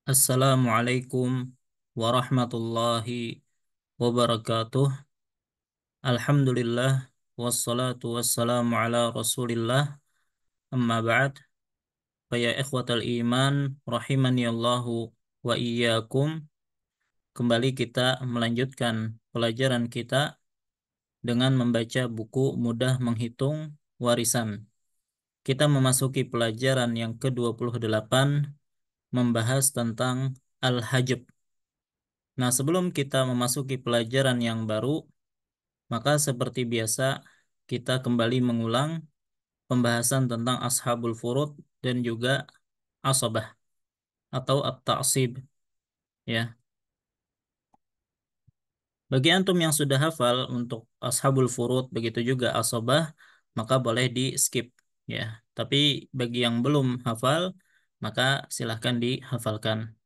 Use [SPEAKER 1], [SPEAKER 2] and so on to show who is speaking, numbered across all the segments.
[SPEAKER 1] Assalamualaikum warahmatullahi wabarakatuh. Alhamdulillah wassalatu wassalamu ala Rasulillah. Amma ba'd. Faya ikhwatal iman rahimani Allahu wa iyyakum. Kembali kita melanjutkan pelajaran kita dengan membaca buku Mudah Menghitung Warisan. Kita memasuki pelajaran yang ke-28, membahas tentang al-hajb. Nah, sebelum kita memasuki pelajaran yang baru, maka seperti biasa kita kembali mengulang pembahasan tentang ashabul furud dan juga asabah atau at-ta'sib, ya. Bagi antum yang sudah hafal untuk ashabul furud begitu juga asabah, maka boleh di skip, ya. Tapi bagi yang belum hafal, maka silahkan dihafalkan.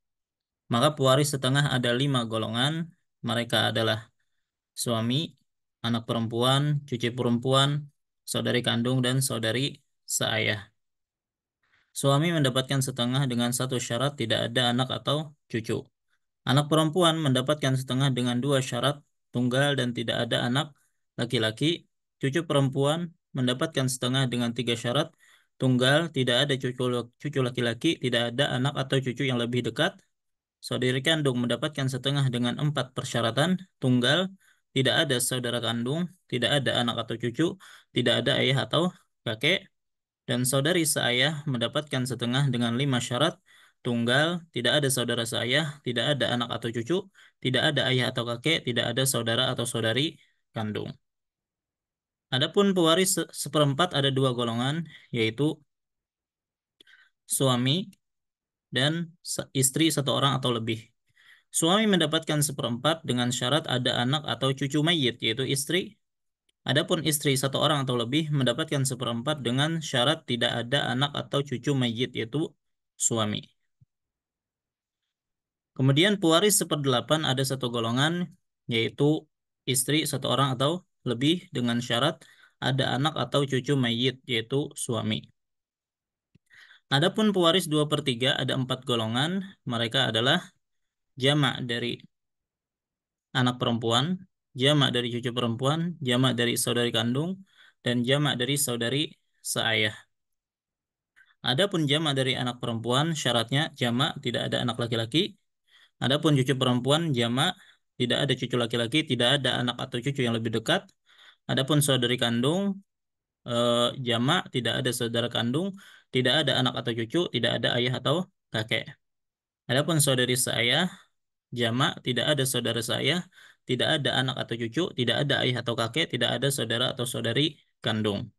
[SPEAKER 1] Maka pewaris setengah ada 5 golongan. Mereka adalah suami, anak perempuan, cucu perempuan, saudari kandung, dan saudari seayah. Suami mendapatkan setengah dengan satu syarat tidak ada anak atau cucu. Anak perempuan mendapatkan setengah dengan dua syarat, tunggal dan tidak ada anak laki-laki. Cucu perempuan mendapatkan setengah dengan tiga syarat, tunggal, tidak ada cucu laki-laki, tidak ada anak atau cucu yang lebih dekat. Saudari kandung mendapatkan setengah dengan empat persyaratan, tunggal, tidak ada saudara kandung, tidak ada anak atau cucu, tidak ada ayah atau kakek, dan saudari seayah mendapatkan setengah dengan lima syarat, tunggal, tidak ada saudara seayah, tidak ada anak atau cucu, tidak ada ayah atau kakek, tidak ada saudara atau saudari kandung. Adapun pewaris seperempat ada dua golongan, yaitu suami dan istri satu orang atau lebih. Suami mendapatkan seperempat dengan syarat ada anak atau cucu mayit, yaitu istri. Adapun istri satu orang atau lebih mendapatkan seperempat dengan syarat tidak ada anak atau cucu mayit, yaitu suami. Kemudian pewaris seperdelapan ada satu golongan, yaitu istri satu orang atau lebih dengan syarat ada anak atau cucu mayit, yaitu suami. Adapun pewaris 2/3 ada 4 golongan, mereka adalah jamak dari anak perempuan, jamak dari cucu perempuan, jamak dari saudari kandung, dan jamak dari saudari seayah. Adapun jamak dari anak perempuan, syaratnya jamak tidak ada anak laki-laki. Adapun cucu perempuan, jamak tidak ada cucu laki-laki, tidak ada anak atau cucu yang lebih dekat. Adapun saudari kandung, jamak tidak ada saudara kandung, tidak ada anak atau cucu, tidak ada ayah atau kakek. Adapun saudari seayah, jamak tidak ada saudara seayah, tidak ada anak atau cucu, tidak ada ayah atau kakek, tidak ada saudara atau saudari kandung.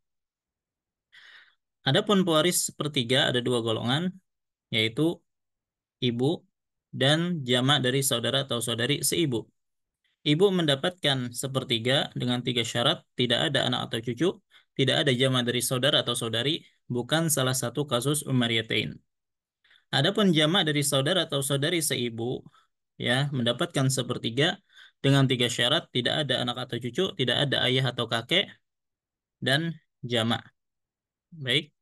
[SPEAKER 1] Adapun pewaris sepertiga ada dua golongan, yaitu ibu dan jamak dari saudara atau saudari seibu. Ibu mendapatkan sepertiga dengan tiga syarat, tidak ada anak atau cucu, tidak ada jamak dari saudara atau saudari, bukan salah satu kasus umariyatain. Adapun jamak dari saudara atau saudari seibu, ya, mendapatkan sepertiga dengan tiga syarat, tidak ada anak atau cucu, tidak ada ayah atau kakek, dan jamak. Baik.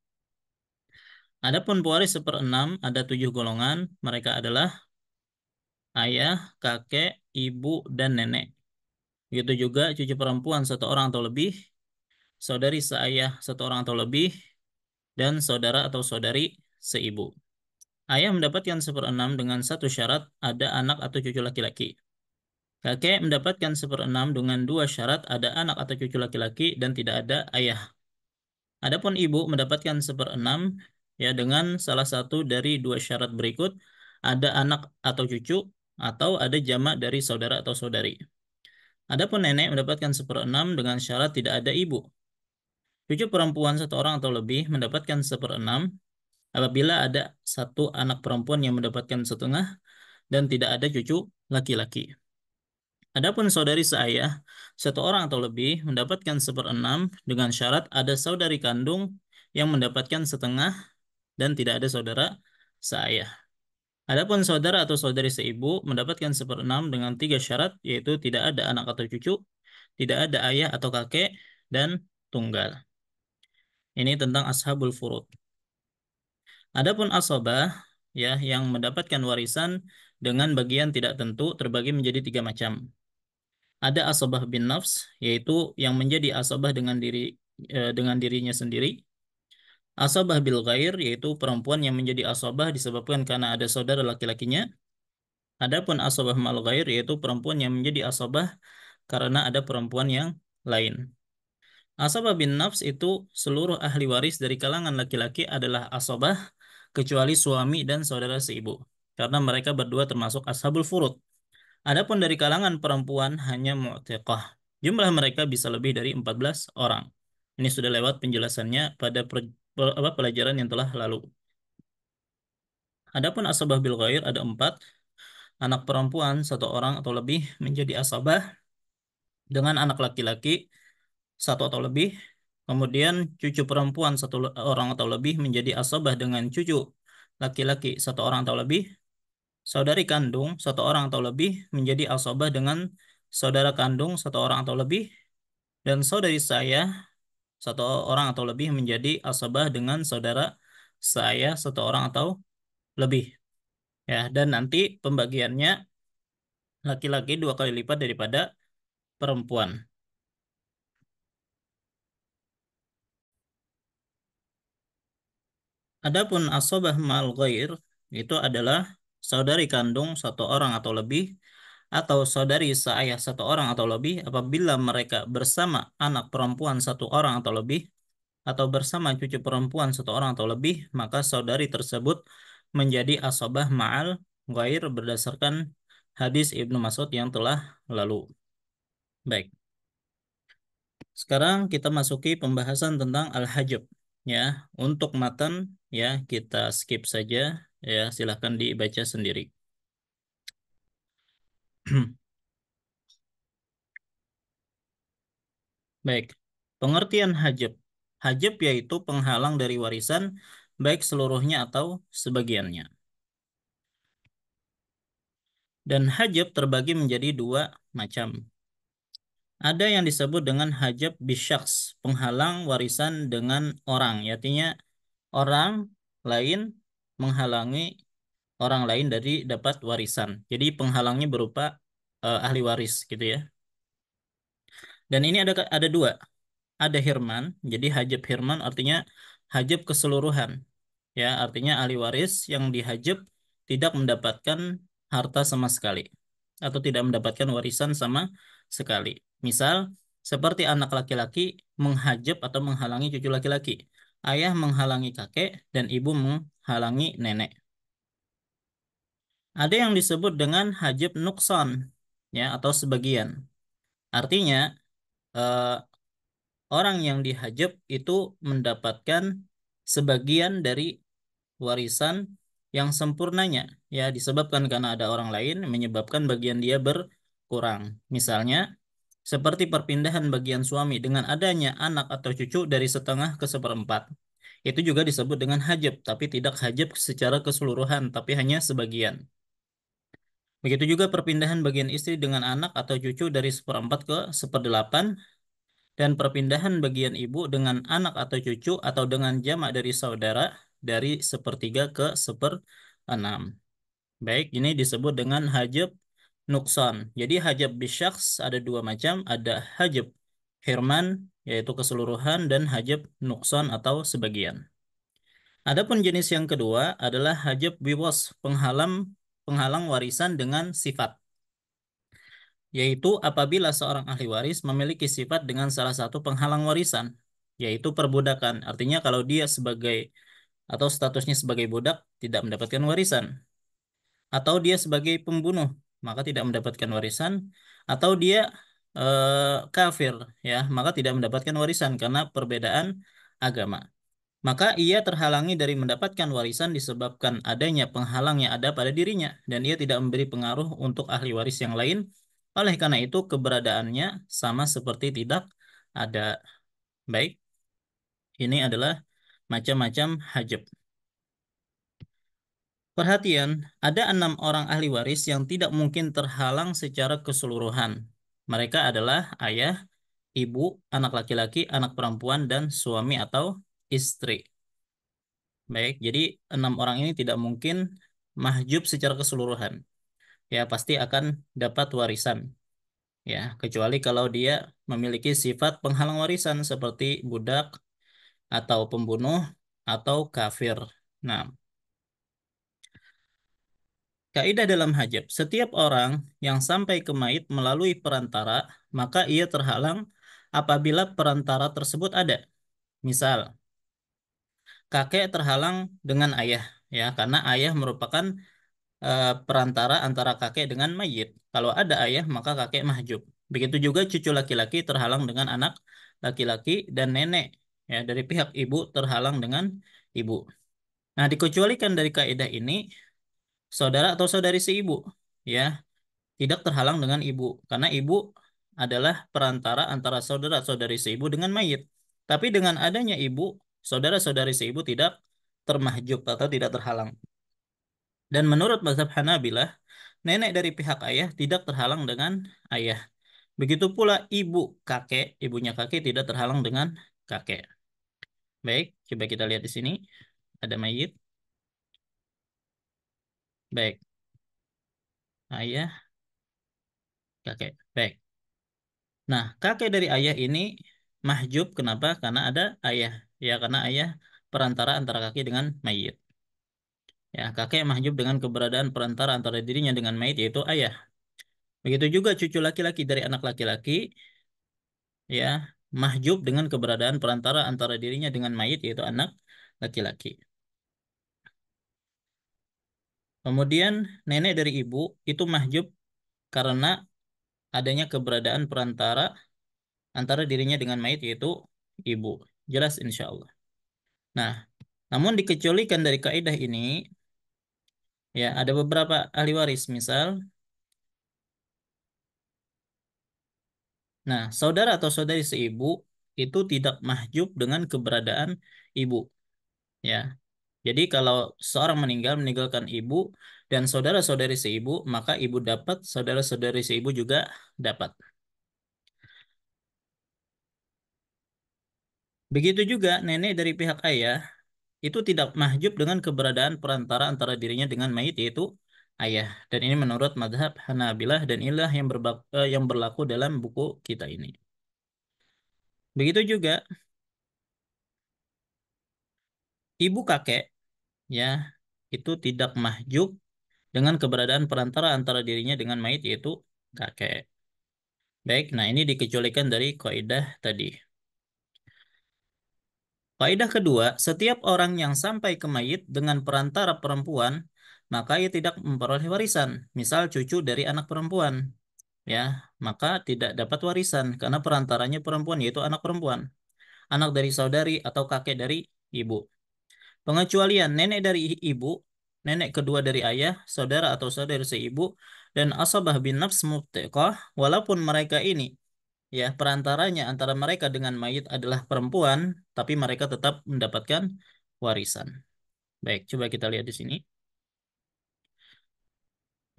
[SPEAKER 1] Adapun pewaris seperenam ada 7 golongan, mereka adalah ayah, kakek, ibu, dan nenek. Begitu juga cucu perempuan satu orang atau lebih, saudari seayah satu orang atau lebih, dan saudara atau saudari seibu. Ayah mendapatkan seperenam dengan satu syarat, ada anak atau cucu laki-laki. Kakek mendapatkan seperenam dengan dua syarat, ada anak atau cucu laki-laki, dan tidak ada ayah. Adapun ibu mendapatkan seperenam, ya, dengan salah satu dari dua syarat berikut, ada anak atau cucu, atau ada jamak dari saudara atau saudari. Adapun nenek mendapatkan seperenam dengan syarat tidak ada ibu. Cucu perempuan satu orang atau lebih mendapatkan seperenam apabila ada satu anak perempuan yang mendapatkan setengah dan tidak ada cucu laki-laki. Adapun saudari seayah satu orang atau lebih mendapatkan seperenam dengan syarat ada saudari kandung yang mendapatkan setengah dan tidak ada saudara seayah. Adapun saudara atau saudari seibu mendapatkan seperenam dengan tiga syarat, yaitu tidak ada anak atau cucu, tidak ada ayah atau kakek, dan tunggal. Ini tentang ashabul furud. Adapun asabah, ya yang mendapatkan warisan dengan bagian tidak tentu terbagi menjadi tiga macam. Ada asabah bin nafs, yaitu yang menjadi asabah dengan dirinya sendiri. Asabah bil ghair, yaitu perempuan yang menjadi asabah disebabkan karena ada saudara laki-lakinya. Adapun asabah mal ghair, yaitu perempuan yang menjadi asabah karena ada perempuan yang lain. Asabah bin nafs itu seluruh ahli waris dari kalangan laki-laki adalah asabah kecuali suami dan saudara seibu. Karena mereka berdua termasuk ashabul furud. Adapun dari kalangan perempuan hanya mu'tiqah. Jumlah mereka bisa lebih dari 14 orang. Ini sudah lewat penjelasannya pada pelajaran yang telah lalu. Adapun asabah bil ghair ada 4. Anak perempuan satu orang atau lebih menjadi asabah dengan anak laki-laki satu atau lebih. Kemudian cucu perempuan satu orang atau lebih menjadi asabah dengan cucu laki-laki satu orang atau lebih. Saudari kandung satu orang atau lebih menjadi asabah dengan saudara kandung satu orang atau lebih. Dan saudari saya satu orang atau lebih menjadi asabah dengan saudara saya satu orang atau lebih. Ya, dan nanti pembagiannya laki-laki 2 kali lipat daripada perempuan. Adapun asobah mal ghair itu adalah saudari kandung satu orang atau lebih atau saudari seayah satu orang atau lebih apabila mereka bersama anak perempuan satu orang atau lebih atau bersama cucu perempuan satu orang atau lebih, maka saudari tersebut menjadi asobah ma'al ghair berdasarkan hadis Ibnu Mas'ud yang telah lalu. Baik. Sekarang kita masuki pembahasan tentang al-hajab. Ya, untuk matan ya kita skip saja. Ya, silahkan dibaca sendiri. Baik, pengertian hajab. Hajab yaitu penghalang dari warisan, baik seluruhnya atau sebagiannya. Dan hajab terbagi menjadi dua macam. Ada yang disebut dengan hajab bisyaks, penghalang warisan dengan orang. Artinya orang lain menghalangi orang lain dari dapat warisan. Jadi penghalangnya berupa ahli waris gitu ya. Dan ini ada dua. Ada hirman. Jadi hajab hirman artinya hajab keseluruhan. Ya, artinya ahli waris yang dihajab tidak mendapatkan harta sama sekali atau tidak mendapatkan warisan sama sekali. Misal seperti anak laki-laki menghajab atau menghalangi cucu laki-laki. Ayah menghalangi kakek dan ibu menghalangi nenek. Ada yang disebut dengan hajab nukson, ya, atau sebagian. Artinya eh, orang yang dihajab itu mendapatkan sebagian dari warisan yang sempurnanya, ya, disebabkan karena ada orang lain menyebabkan bagian dia berkurang. Misalnya seperti perpindahan bagian suami dengan adanya anak atau cucu dari setengah ke seperempat. Itu juga disebut dengan hajab, tapi tidak hajab secara keseluruhan, tapi hanya sebagian. Begitu juga perpindahan bagian istri dengan anak atau cucu dari seperempat ke seperdelapan dan perpindahan bagian ibu dengan anak atau cucu atau dengan jamak dari saudara dari sepertiga ke seperenam. Baik, ini disebut dengan hajab nuksan. Jadi hajab bisyaks ada dua macam, ada hajab hirman yaitu keseluruhan dan hajab nuksan atau sebagian. Adapun jenis yang kedua adalah hajab biwas, penghalang warisan dengan sifat, yaitu apabila seorang ahli waris memiliki sifat dengan salah satu penghalang warisan, yaitu perbudakan. Artinya kalau dia sebagai atau statusnya sebagai budak tidak mendapatkan warisan, atau dia sebagai pembunuh maka tidak mendapatkan warisan, atau dia kafir ya maka tidak mendapatkan warisan karena perbedaan agama. Maka ia terhalangi dari mendapatkan warisan disebabkan adanya penghalang yang ada pada dirinya dan ia tidak memberi pengaruh untuk ahli waris yang lain. Oleh karena itu keberadaannya sama seperti tidak ada. Baik, ini adalah macam-macam hajab. Perhatian, ada 6 orang ahli waris yang tidak mungkin terhalang secara keseluruhan. Mereka adalah ayah, ibu, anak laki-laki, anak perempuan, dan suami atau istri. Baik, jadi 6 orang ini tidak mungkin mahjub secara keseluruhan. Ya, pasti akan dapat warisan. Ya, kecuali kalau dia memiliki sifat penghalang warisan seperti budak atau pembunuh atau kafir. Nah, kaidah dalam hajab, setiap orang yang sampai ke mayit melalui perantara, maka ia terhalang apabila perantara tersebut ada. Misal, kakek terhalang dengan ayah, ya, karena ayah merupakan perantara antara kakek dengan mayit. Kalau ada ayah, maka kakek mahjub. Begitu juga cucu laki-laki terhalang dengan anak laki-laki dan nenek, ya, dari pihak ibu terhalang dengan ibu. Nah, dikecualikan dari kaidah ini saudara atau saudari seibu, ya, tidak terhalang dengan ibu karena ibu adalah perantara antara saudara-saudari seibu dengan mayit. Tapi dengan adanya ibu, saudara-saudari seibu tidak termahjub atau tidak terhalang. Dan menurut mazhab Hanabilah, nenek dari pihak ayah tidak terhalang dengan ayah. Begitu pula ibu kakek, ibunya kakek tidak terhalang dengan kakek. Baik, coba kita lihat di sini. Ada mayit. Baik, ayah, kakek. Baik. Nah, kakek dari ayah ini mahjub. Kenapa? Karena ada ayah. Ya, karena ayah perantara antara kakek dengan mayit. Ya, kakek mahjub dengan keberadaan perantara antara dirinya dengan mayit, yaitu ayah. Begitu juga cucu laki-laki dari anak laki-laki, ya, mahjub dengan keberadaan perantara antara dirinya dengan mayit, yaitu anak laki-laki. Kemudian nenek dari ibu itu mahjub karena adanya keberadaan perantara antara dirinya dengan mayit, yaitu ibu. Jelas insya Allah. Nah, namun dikecualikan dari kaidah ini, ya, ada beberapa ahli waris. Misal, nah, saudara atau saudari seibu itu tidak mahjub dengan keberadaan ibu. Ya, jadi kalau seorang meninggalkan ibu dan saudara-saudari seibu, maka ibu dapat, saudara-saudari seibu juga dapat. Begitu juga nenek dari pihak ayah itu tidak mahjub dengan keberadaan perantara antara dirinya dengan mayit, yaitu ayah. Dan ini menurut madhab Hanabilah dan inilah yang berlaku dalam buku kita ini. Begitu juga ibu kakek, ya, itu tidak mahjub dengan keberadaan perantara antara dirinya dengan mayit, yaitu kakek. Baik, nah ini dikecualikan dari kaidah tadi. Kaidah kedua, setiap orang yang sampai ke mayit dengan perantara perempuan, maka ia tidak memperoleh warisan. Misal cucu dari anak perempuan, ya, maka tidak dapat warisan karena perantaranya perempuan, yaitu anak perempuan, anak dari saudari atau kakek dari ibu. Pengecualian nenek dari ibu, nenek kedua dari ayah, saudara atau saudari seibu, dan asabah bin nafs mubtiqah, walaupun mereka ini, ya, perantaranya antara mereka dengan mayit adalah perempuan, tapi mereka tetap mendapatkan warisan. Baik, coba kita lihat di sini.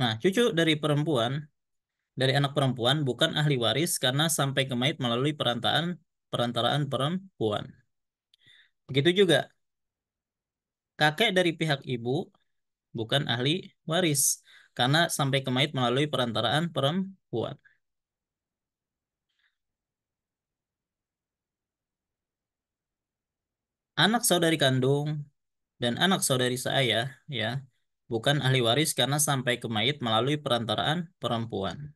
[SPEAKER 1] Nah, cucu dari perempuan, dari anak perempuan bukan ahli waris karena sampai ke mayit melalui perantaraan perempuan. Begitu juga kakek dari pihak ibu bukan ahli waris karena sampai ke mayit melalui perantaraan perempuan. Anak saudari kandung dan anak saudari seayah, ya, bukan ahli waris karena sampai ke mayit melalui perantaraan perempuan.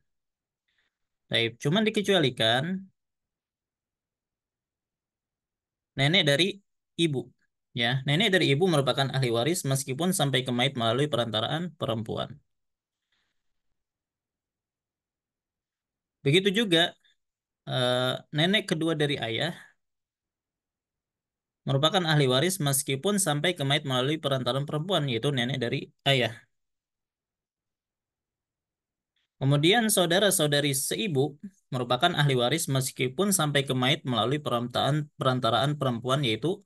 [SPEAKER 1] Baik, cuman dikecualikan nenek dari ibu. Ya, nenek dari ibu merupakan ahli waris meskipun sampai ke mayit melalui perantaraan perempuan. Begitu juga nenek kedua dari ayah merupakan ahli waris meskipun sampai ke mayit melalui perantaraan perempuan, yaitu nenek dari ayah. Kemudian saudara-saudari seibu merupakan ahli waris meskipun sampai ke mayit melalui perantaraan perempuan, yaitu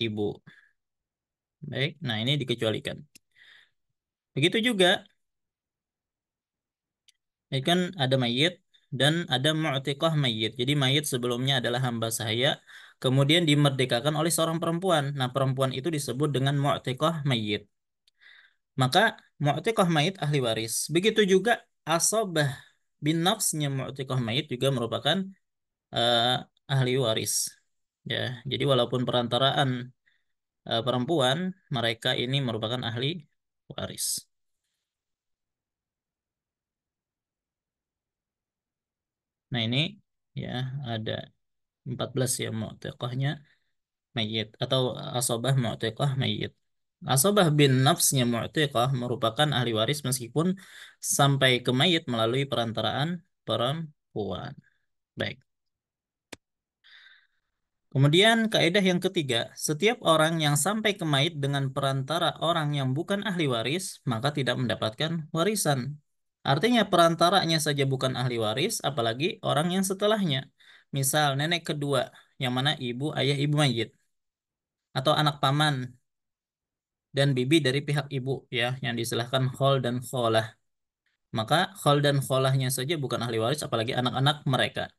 [SPEAKER 1] ibu. Baik, nah ini dikecualikan. Begitu juga, ini kan ada mayit dan ada mu'tiqah mayit. Jadi mayit sebelumnya adalah hamba sahaya, kemudian dimerdekakan oleh seorang perempuan. Nah, perempuan itu disebut dengan mu'tiqah mayyit. Maka mu'tiqah mayit ahli waris. Begitu juga asabah bin nafsnya mu'tiqah mayit juga merupakan eh, ahli waris. Ya, jadi walaupun perantaraan perempuan, mereka ini merupakan ahli waris. Nah, ini ya ada 14 ya mu'tiqahnya mayit atau asabah mu'tiqah mayit. Asabah bin nafsnya mu'tiqah merupakan ahli waris meskipun sampai ke mayit melalui perantaraan perempuan. Baik. Kemudian kaidah yang ketiga, setiap orang yang sampai ke mayit dengan perantara orang yang bukan ahli waris, maka tidak mendapatkan warisan. Artinya perantaranya saja bukan ahli waris, apalagi orang yang setelahnya. Misal nenek kedua, yang mana ibu, ayah, ibu mayit, atau anak paman dan bibi dari pihak ibu, ya, yang diistilahkan khol dan kholah. Maka khol dan kholahnya saja bukan ahli waris, apalagi anak-anak mereka.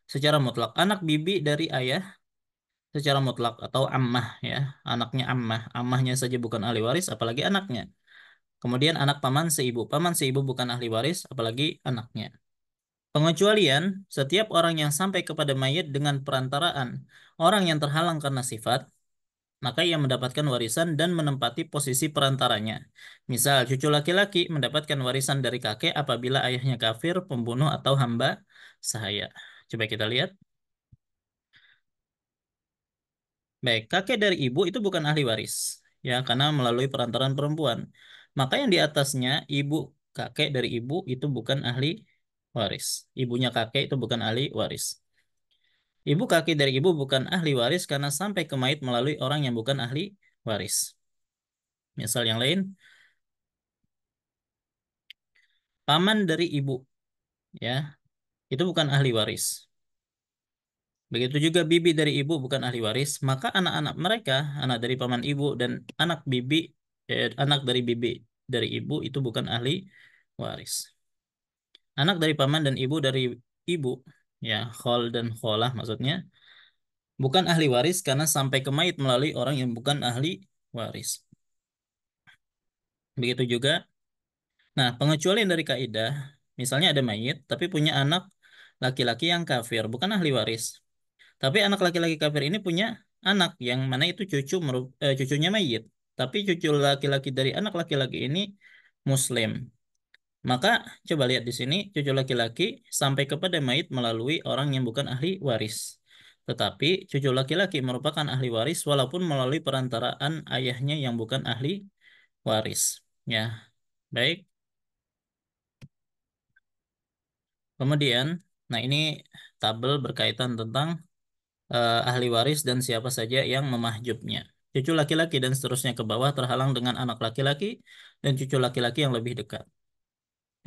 [SPEAKER 1] Secara mutlak, anak bibi dari ayah secara mutlak atau ammah ya, anaknya ammahnya saja bukan ahli waris apalagi anaknya. Kemudian anak paman seibu bukan ahli waris apalagi anaknya. Pengecualian, setiap orang yang sampai kepada mayit dengan perantaraan orang yang terhalang karena sifat, maka ia mendapatkan warisan dan menempati posisi perantaranya. Misal, cucu laki-laki mendapatkan warisan dari kakek apabila ayahnya kafir, pembunuh atau hamba sahaya. Coba kita lihat. Baik, kakek dari ibu itu bukan ahli waris, ya, karena melalui perantaran perempuan. Maka yang di atasnya, ibu, kakek dari ibu itu bukan ahli waris. Ibunya kakek itu bukan ahli waris. Ibu kakek dari ibu bukan ahli waris karena sampai ke mayit melalui orang yang bukan ahli waris. Misal yang lain, paman dari ibu, ya, itu bukan ahli waris. Begitu juga bibi dari ibu bukan ahli waris, maka anak-anak mereka, anak dari paman ibu dan anak bibi, anak dari bibi dari ibu itu bukan ahli waris. Anak dari paman dan ibu dari ibu, ya, khol dan kholah maksudnya, bukan ahli waris karena sampai ke mayit melalui orang yang bukan ahli waris. Begitu juga, nah, pengecualian dari kaidah, misalnya ada mayit tapi punya anak laki-laki yang kafir, bukan ahli waris. Tapi anak laki-laki kafir ini punya anak yang mana itu cucunya mayit. Tapi cucu laki-laki dari anak laki-laki ini Muslim. Maka coba lihat di sini cucu laki-laki sampai kepada mayit melalui orang yang bukan ahli waris. Tetapi cucu laki-laki merupakan ahli waris walaupun melalui perantaraan ayahnya yang bukan ahli waris. Ya, baik. Kemudian, nah ini tabel berkaitan tentang ahli waris dan siapa saja yang memahjubnya. Cucu laki-laki dan seterusnya ke bawah terhalang dengan anak laki-laki dan cucu laki-laki yang lebih dekat.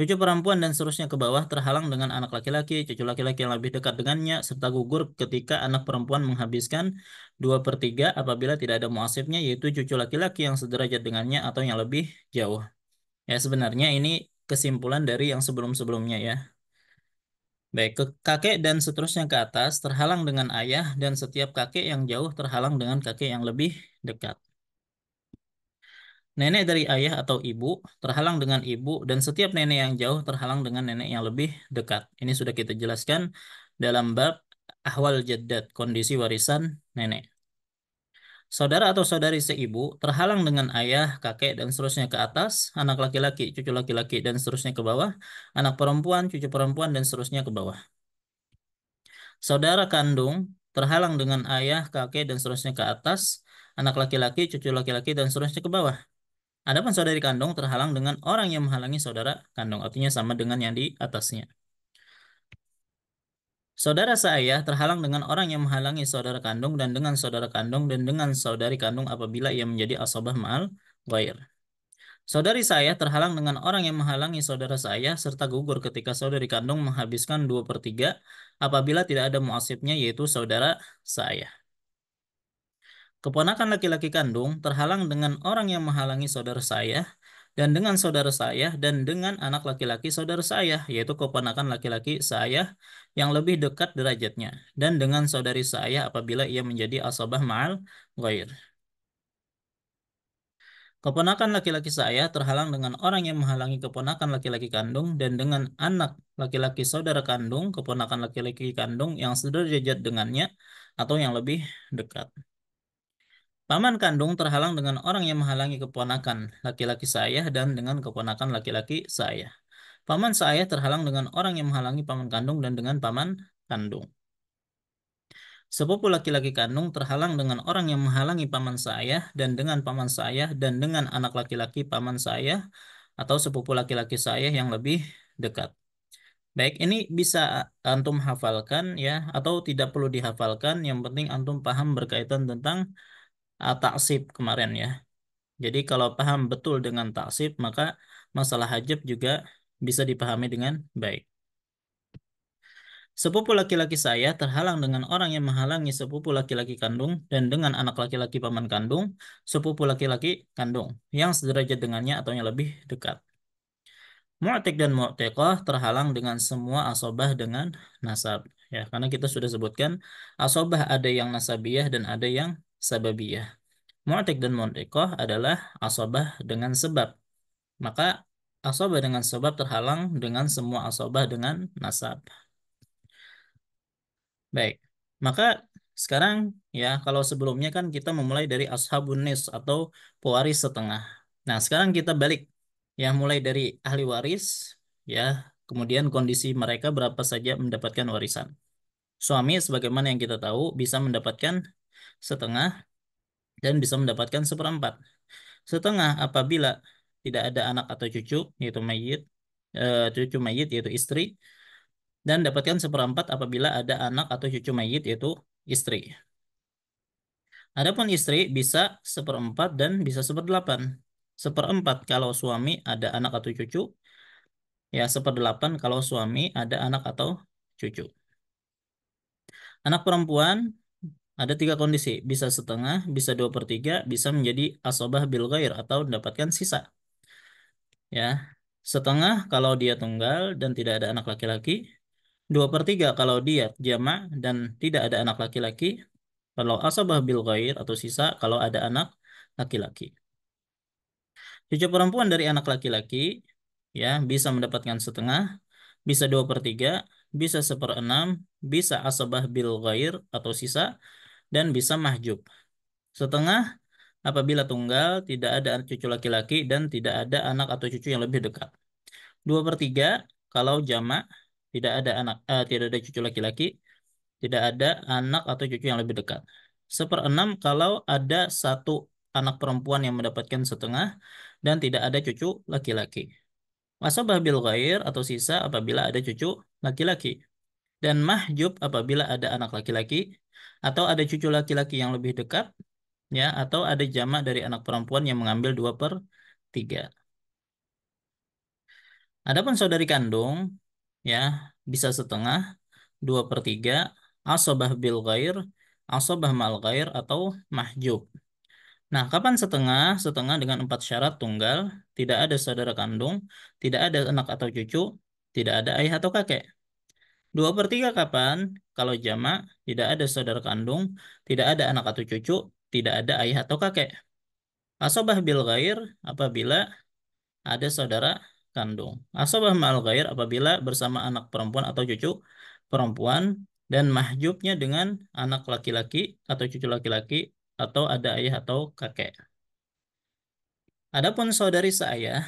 [SPEAKER 1] Cucu perempuan dan seterusnya ke bawah terhalang dengan anak laki-laki, cucu laki-laki yang lebih dekat dengannya, serta gugur ketika anak perempuan menghabiskan 2/3 apabila tidak ada muasibnya, yaitu cucu laki-laki yang sederajat dengannya atau yang lebih jauh. Ya, sebenarnya ini kesimpulan dari yang sebelum-sebelumnya ya. Baik, ke kakek dan seterusnya ke atas terhalang dengan ayah dan setiap kakek yang jauh terhalang dengan kakek yang lebih dekat. Nenek dari ayah atau ibu terhalang dengan ibu dan setiap nenek yang jauh terhalang dengan nenek yang lebih dekat. Ini sudah kita jelaskan dalam bab ahwal jaddad, kondisi warisan nenek. Saudara atau saudari seibu terhalang dengan ayah, kakek, dan seterusnya ke atas, anak laki-laki, cucu laki-laki, dan seterusnya ke bawah, anak perempuan, cucu perempuan, dan seterusnya ke bawah. Saudara kandung terhalang dengan ayah, kakek, dan seterusnya ke atas, anak laki-laki, cucu laki-laki, dan seterusnya ke bawah. Adapun saudari kandung terhalang dengan orang yang menghalangi saudara kandung, artinya sama dengan yang di atasnya. Saudara seayah terhalang dengan orang yang menghalangi saudara kandung dan dengan saudara kandung dan dengan saudari kandung apabila ia menjadi asabah ma'al ghair. Saudari saya terhalang dengan orang yang menghalangi saudara saya serta gugur ketika saudari kandung menghabiskan 2/3 apabila tidak ada muasibnya yaitu saudara saya. Keponakan laki-laki kandung terhalang dengan orang yang menghalangi saudara saya dan dengan saudara saya, dan dengan anak laki-laki saudara saya, yaitu keponakan laki-laki saya yang lebih dekat derajatnya, dan dengan saudari saya apabila ia menjadi asabah ma'al ghair. Keponakan laki-laki saya terhalang dengan orang yang menghalangi keponakan laki-laki kandung, dan dengan anak laki-laki saudara kandung, keponakan laki-laki kandung yang sederajat dengannya atau yang lebih dekat. Paman kandung terhalang dengan orang yang menghalangi keponakan laki-laki saya dan dengan keponakan laki-laki saya. Paman saya terhalang dengan orang yang menghalangi paman kandung dan dengan paman kandung. Sepupu laki-laki kandung terhalang dengan orang yang menghalangi paman saya dan dengan paman saya dan dengan anak laki-laki paman saya atau sepupu laki-laki saya yang lebih dekat. Baik, ini bisa antum hafalkan ya, atau tidak perlu dihafalkan. Yang penting antum paham berkaitan tentang taksib kemarin ya. Jadi kalau paham betul dengan taksib, maka masalah hajab juga bisa dipahami dengan baik. Sepupu laki-laki saya terhalang dengan orang yang menghalangi sepupu laki-laki kandung dan dengan anak laki-laki paman kandung, sepupu laki-laki kandung yang sederajat dengannya atau yang lebih dekat. Mu'tik dan mu'tiqah terhalang dengan semua asobah dengan nasab. Ya, karena kita sudah sebutkan asobah ada yang nasabiyah dan ada yang sababiyah. Mu'tik dan mu'tiqah adalah asobah dengan sebab. Maka asobah dengan sebab terhalang dengan semua asobah dengan nasab. Baik, maka sekarang ya kalau sebelumnya kan kita memulai dari ashabun nis atau pewaris setengah. Nah sekarang kita balik ya, mulai dari ahli waris ya, kemudian kondisi mereka berapa saja mendapatkan warisan. Suami sebagaimana yang kita tahu bisa mendapatkan setengah dan bisa mendapatkan seperempat. Setengah apabila tidak ada anak atau cucu yaitu mayit, cucu mayit yaitu istri, dan dapatkan seperempat apabila ada anak atau cucu mayit yaitu istri. Adapun istri bisa seperempat dan bisa seperdelapan. Seperempat kalau suami ada anak atau cucu, ya seperdelapan kalau suami ada anak atau cucu. Anak perempuan ada tiga kondisi, bisa setengah, bisa dua per tiga, bisa menjadi asobah bil ghair atau mendapatkan sisa. Ya, setengah kalau dia tunggal dan tidak ada anak laki-laki, dua per tiga kalau dia jamak dan tidak ada anak laki-laki, kalau asabah bil ghair atau sisa kalau ada anak laki-laki. Cucu perempuan dari anak laki-laki ya bisa mendapatkan setengah, bisa dua per tiga, bisa seperenam, bisa asabah bil ghair atau sisa, dan bisa mahjub. Setengah apabila tunggal, tidak ada cucu laki-laki dan tidak ada anak atau cucu yang lebih dekat. Dua per tiga kalau jamak, tidak ada anak, tidak ada cucu laki-laki, tidak ada anak atau cucu yang lebih dekat. Seperenam kalau ada satu anak perempuan yang mendapatkan setengah dan tidak ada cucu laki-laki. Wasabah bil ghair atau sisa apabila ada cucu laki-laki. Dan mahjub apabila ada anak laki-laki atau ada cucu laki-laki yang lebih dekat, ya, atau ada jamak dari anak perempuan yang mengambil dua per tiga. Adapun saudari kandung, ya, bisa setengah, dua per tiga, asobah bil ghair, asobah mal ghair, atau mahjub. Nah, kapan setengah? Setengah dengan empat syarat tunggal, tidak ada saudara kandung, tidak ada anak atau cucu, tidak ada ayah atau kakek. Dua per tiga kapan? Kalau jamak, tidak ada saudara kandung, tidak ada anak atau cucu, tidak ada ayah atau kakek. Asobah bil ghair apabila ada saudara kandung. Asobah mal ghair apabila bersama anak perempuan atau cucu perempuan, dan mahjubnya dengan anak laki-laki atau cucu laki-laki atau ada ayah atau kakek. Adapun saudari saya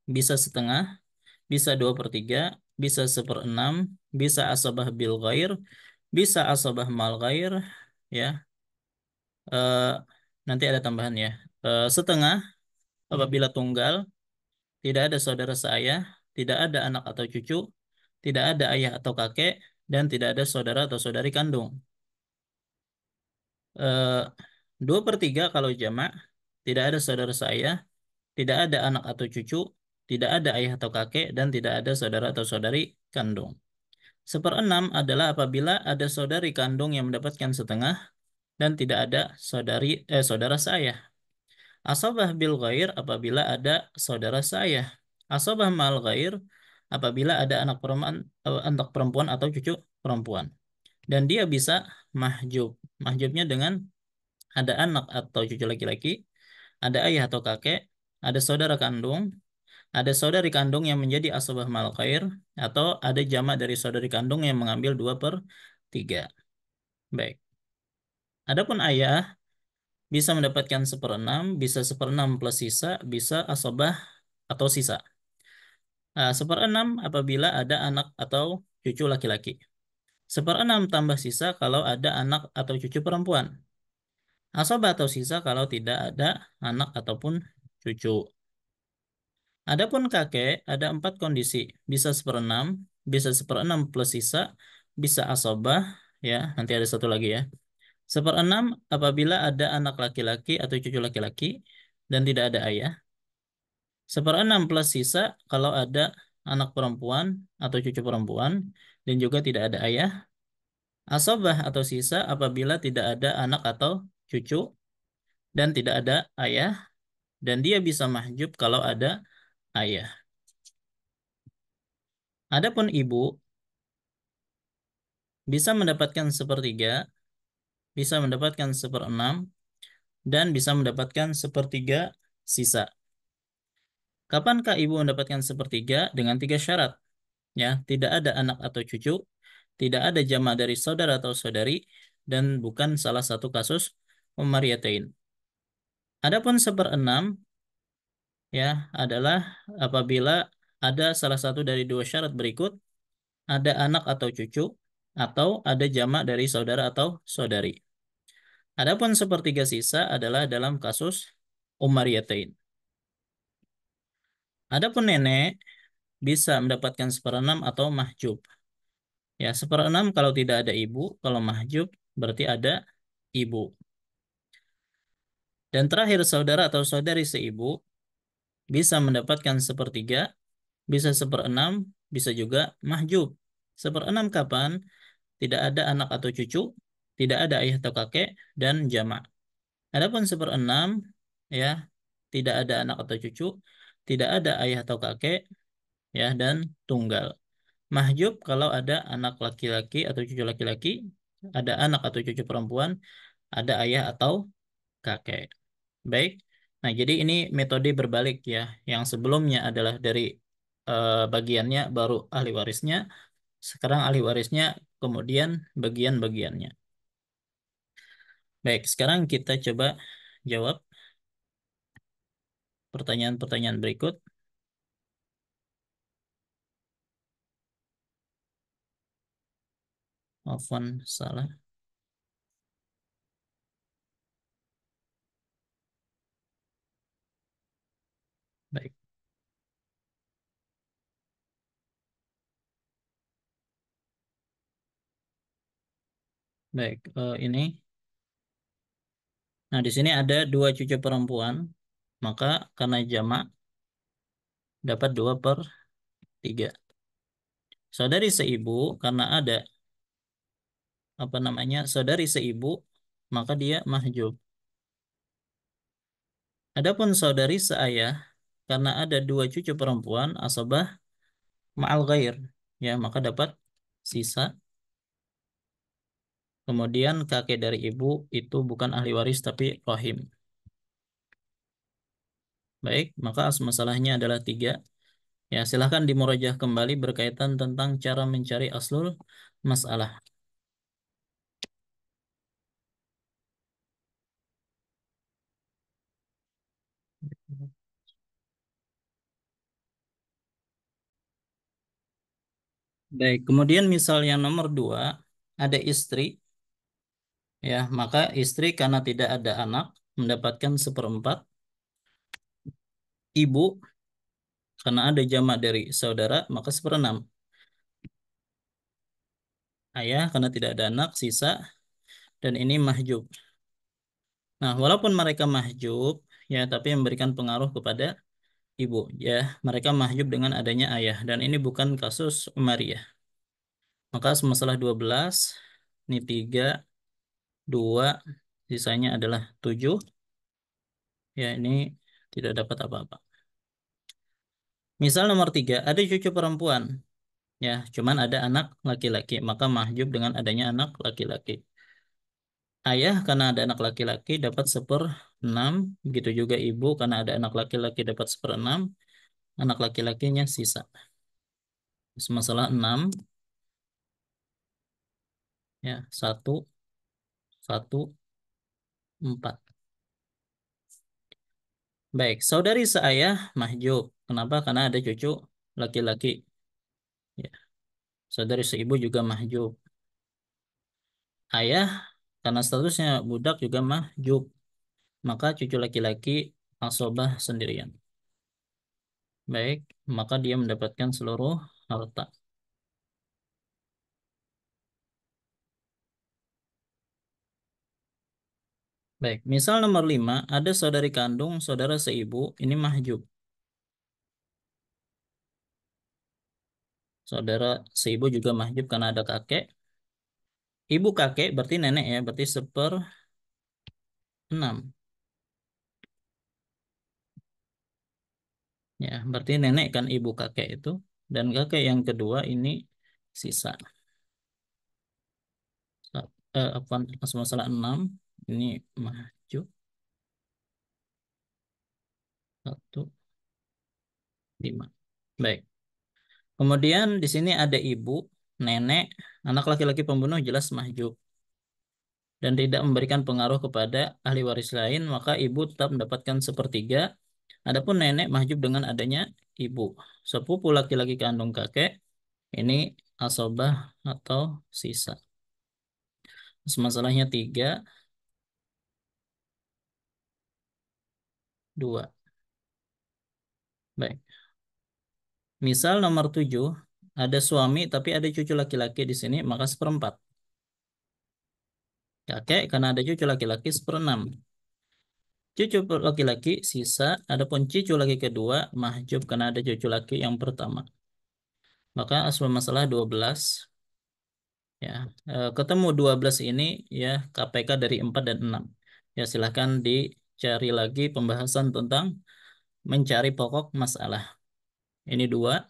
[SPEAKER 1] bisa setengah, bisa dua per tiga, bisa seperenam, bisa asabah bil ghair, bisa asabah mal ghair, ya. Eh, Nanti ada tambahan ya. Setengah apabila tunggal, tidak ada saudara saya, tidak ada anak atau cucu, tidak ada ayah atau kakek, dan tidak ada saudara atau saudari kandung. Eh, Dua per tiga kalau jamak, tidak ada saudara saya, tidak ada anak atau cucu, tidak ada ayah atau kakek, dan tidak ada saudara atau saudari kandung. Seperenam adalah apabila ada saudari kandung yang mendapatkan setengah dan tidak ada saudara saya. Asobah bil ghair apabila ada saudara seayah. Asobah mal ghair apabila ada anak perempuan atau cucu perempuan. Dan dia bisa mahjub. Mahjubnya dengan ada anak atau cucu laki-laki, ada ayah atau kakek, ada saudara kandung, ada saudari kandung yang menjadi asobah mal ghair, atau ada jamak dari saudari kandung yang mengambil 2/3. Baik. Adapun ayah bisa mendapatkan seperenam, bisa seperenam plus sisa, bisa asobah atau sisa. Nah, seperenam apabila ada anak atau cucu laki-laki. Seperenam tambah sisa kalau ada anak atau cucu perempuan. Asobah atau sisa kalau tidak ada anak ataupun cucu. Adapun kakek ada 4 kondisi. Bisa seperenam, bisa seperenam plus sisa, bisa asobah, ya nanti ada satu lagi ya. Seperenam apabila ada anak laki-laki atau cucu laki-laki dan tidak ada ayah. Seperenam plus sisa kalau ada anak perempuan atau cucu perempuan dan juga tidak ada ayah. Asobah atau sisa apabila tidak ada anak atau cucu dan tidak ada ayah. Dan dia bisa mahjub kalau ada ayah. Adapun ibu bisa mendapatkan sepertiga, bisa mendapatkan seperenam, dan bisa mendapatkan sepertiga sisa. Kapankah ibu mendapatkan sepertiga? Dengan 3 syarat. Ya, tidak ada anak atau cucu, tidak ada jama dari saudara atau saudari, dan bukan salah satu kasus Ummariyatain. Adapun seperenam ya adalah apabila ada salah satu dari 2 syarat berikut, ada anak atau cucu, atau ada jama dari saudara atau saudari. Adapun sepertiga sisa adalah dalam kasus Ummariyatain. Adapun nenek bisa mendapatkan seperenam atau mahjub. Ya, seperenam kalau tidak ada ibu, kalau mahjub berarti ada ibu. Dan terakhir saudara atau saudari seibu bisa mendapatkan sepertiga, bisa seperenam, bisa juga mahjub. Seperenam kapan? Tidak ada anak atau cucu, tidak ada ayah atau kakek, dan jamak. Adapun seperenam, ya, tidak ada anak atau cucu, tidak ada ayah atau kakek, ya, dan tunggal. Mahjub kalau ada anak laki-laki atau cucu laki-laki, ada anak atau cucu perempuan, ada ayah atau kakek. Baik. Nah, jadi ini metode berbalik ya. Yang sebelumnya adalah dari bagiannya baru ahli warisnya, sekarang ahli warisnya kemudian bagian-bagiannya. Baik, sekarang kita coba jawab pertanyaan-pertanyaan berikut. Afwan, salah. Baik. Baik, ini. Nah, di sini ada 2 cucu perempuan, maka karena jamak dapat 2/3. Saudari seibu karena ada apa namanya saudari seibu, maka dia mahjub. Adapun saudari seayah karena ada 2 cucu perempuan asabah ma'al ghair, ya maka dapat sisa. Kemudian kakek dari ibu itu bukan ahli waris tapi rahim. Baik, maka masalahnya adalah 3. Ya, silahkan dimurajah kembali berkaitan tentang cara mencari aslul masalah. Baik, kemudian misal yang nomor 2 ada istri, ya maka istri karena tidak ada anak mendapatkan seperempat. Ibu karena ada jamak dari saudara maka seperenam. Ayah karena tidak ada anak sisa, dan ini mahjub. Nah, walaupun mereka mahjub ya tapi memberikan pengaruh kepada ibu ya, mereka mahjub dengan adanya ayah dan ini bukan kasus Umariyah. Maka masalah 12 ini 3, 2, sisanya adalah 7. Ya, ini tidak dapat apa-apa. Misal nomor 3, ada cucu perempuan. Ya, cuman ada anak laki-laki, maka mahjub dengan adanya anak laki-laki. Ayah karena ada anak laki-laki dapat 1/6, begitu juga ibu karena ada anak laki-laki dapat 1/6, anak laki-lakinya sisa. Masalah 6, ya, 1, 1, 4. Baik, saudari seayah mahjub. Kenapa? Karena ada cucu laki-laki. Ya, saudari seibu juga mahjub. Ayah karena statusnya budak juga mahjub. Maka cucu laki-laki asobah sendirian. Baik, maka dia mendapatkan seluruh harta. Baik, misal nomor 5, ada saudari kandung, saudara seibu, ini mahjub. Saudara seibu juga mahjub karena ada kakek. Ibu kakek berarti nenek ya, berarti 1/6. Ya, berarti nenek kan ibu kakek itu. Dan kakek yang kedua ini sisa. Apa, masalah 6, ini mahjub. 1, 5. Baik. Kemudian di sini ada ibu, nenek, anak laki-laki pembunuh jelas mahjub dan tidak memberikan pengaruh kepada ahli waris lain, maka ibu tetap mendapatkan 1/3. Adapun nenek mahjub dengan adanya ibu. Sepupu laki-laki kandung kakek ini asobah atau sisa. Masalahnya 3, 2. Baik. Misal nomor 7, ada suami tapi ada cucu laki-laki di sini, maka 1/4. Kakek karena ada cucu laki-laki 1/6. Cucu laki-laki sisa, adapun cucu laki kedua mahjub karena ada cucu laki yang pertama. Maka asal masalah 12, ya. Ketemu 12 ini ya KPK dari 4 dan 6. Ya silahkan dicari lagi pembahasan tentang mencari pokok masalah. Ini 2,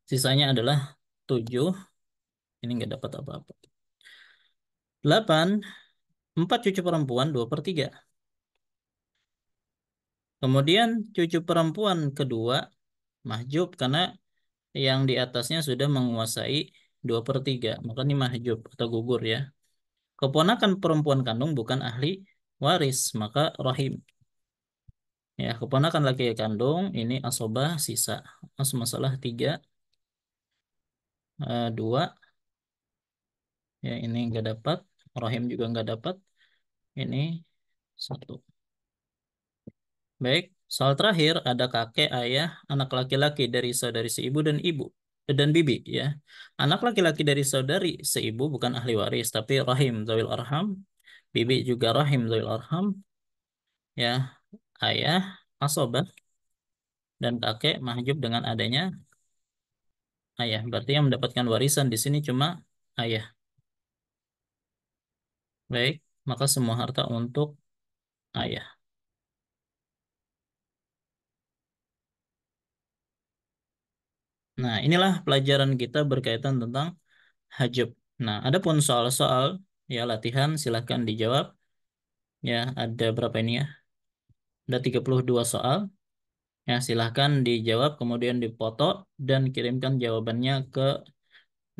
[SPEAKER 1] sisanya adalah 7. Ini nggak dapat apa-apa. 8, 4 cucu perempuan 2/3. Kemudian cucu perempuan kedua mahjub karena yang di atasnya sudah menguasai 2/3. Maka ini mahjub atau gugur ya. Keponakan perempuan kandung bukan ahli waris, maka rahim. Ya, keponakan laki kandung ini asobah sisa. Masalah 3, 2. Ya, ini nggak dapat. Rahim juga nggak dapat. Ini 1. Baik, soal terakhir ada kakek, ayah, anak laki-laki dari saudari seibu dan ibu dan bibi ya. Anak laki-laki dari saudari seibu bukan ahli waris tapi rahim zawil arham. Bibi juga rahim zawil arham. Ya, ayah asobah dan kakek mahjub dengan adanya ayah. Berarti yang mendapatkan warisan di sini cuma ayah. Baik, maka semua harta untuk ayah. Nah, inilah pelajaran kita berkaitan tentang hajab. Nah, adapun soal-soal ya latihan silahkan dijawab. Ya, ada berapa ini ya? Ada 32 soal. Ya, silahkan dijawab kemudian dipoto dan kirimkan jawabannya ke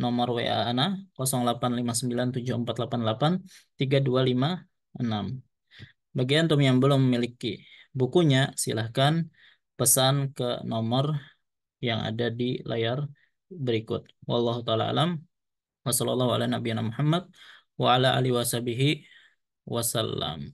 [SPEAKER 1] nomor WA Ana 085974883256. Bagi antum yang belum memiliki bukunya, silahkan pesan ke nomor yang ada di layar berikut. Wallahu taala alam. Wassallallahu ala nabiyana Muhammad wa ala alihi wasallam.